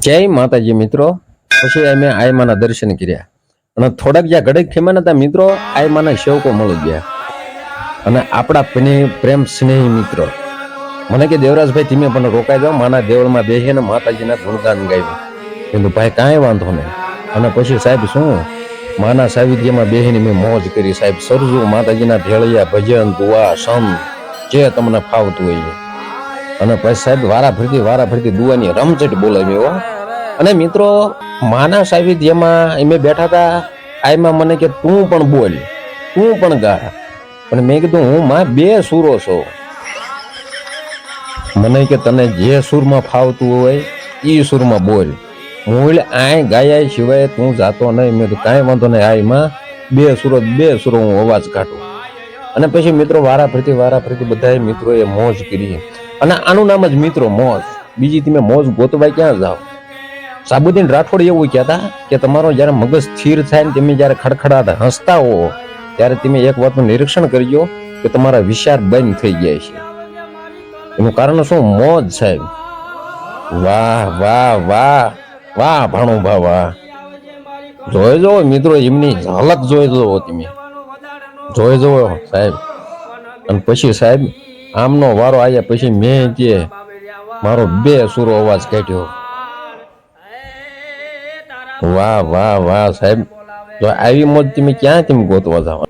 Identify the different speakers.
Speaker 1: જય માતાજી મિત્રો, પછી અમે આયમાના દર્શન કર્યા અને થોડાક જ્યાં ઘડીક થયા ને ત્યાં મિત્રો આયમાના સેવકો મળી ગયા અને આપણા પ્રેમ સ્નેહી મિત્રો મને કે દેવરાજભાઈ તમે પણ રોકાઈ જાઓ, માના દેવળમાં બેસીને માતાજીના ગુણગાન ગાવ્યું. કીધું ભાઈ કાંઈ વાંધો નહીં. અને પછી સાહેબ શું માના સાવિત્ર્યમાં બેસીને મેં મોજ કરી સાહેબ. સરજુ માતાજીના ભેળિયા ભજન દુઆ સમ જે તમને ફાવતું હોય. અને પછી સાહેબ વારા ફરતી દુવાની રમઝટ બોલાવી હો. અને મિત્રો માના સાવિત્ર્યમાં અમે બેઠા હતા. આયમાં મને કે તું પણ બોલ, તું પણ ગા. પણ મેં કીધું હું માં બે સુરો છું. મને કે તને જે સુરમાં ફાવતું હોય એ સુરમાં બોલ. હું આય ગાયા સિવાય તું જાતો નહીં. મેં તો કાંઈ વાંધો નહીં, આયમાં બે સુરો હું અવાજ કાઢું. અને પછી મિત્રો વારા ફરતી બધા મિત્રોએ મોજ કરી. અને આનું નામ જ મિત્રો મોજ. બીજી તમે મોજ ગોતવા ક્યાં જાઓ? સાબુદ્દીન રાઠોડ એવું કહેતા કે તમારો જ્યારે મગજ સ્થિર થાય ને તમે જ્યારે ખડખડાટ હસતા હો ત્યારે તમે એક વાતનું નિરીક્ષણ કરજો કે તમારા વિચાર બંધ થઈ જાય છે. એનું કારણ શું? મોજ સાહેબ. વાહ વાહ વાહ વાહ ભાણુભા વાહ. જોઈ જવો મિત્રો, એમની ઝલક જોઈ જવો, તમે જોઈ જવો સાહેબ. અને પછી સાહેબ આમનો વારો આવ્યા પછી મેં જે મારો બે સુરો અવાજ કાઢ્યો. વાહ વાહ વાહ સાહેબ. જો આવી મોજ તમે ક્યાં તમે ગોતવા જાવ?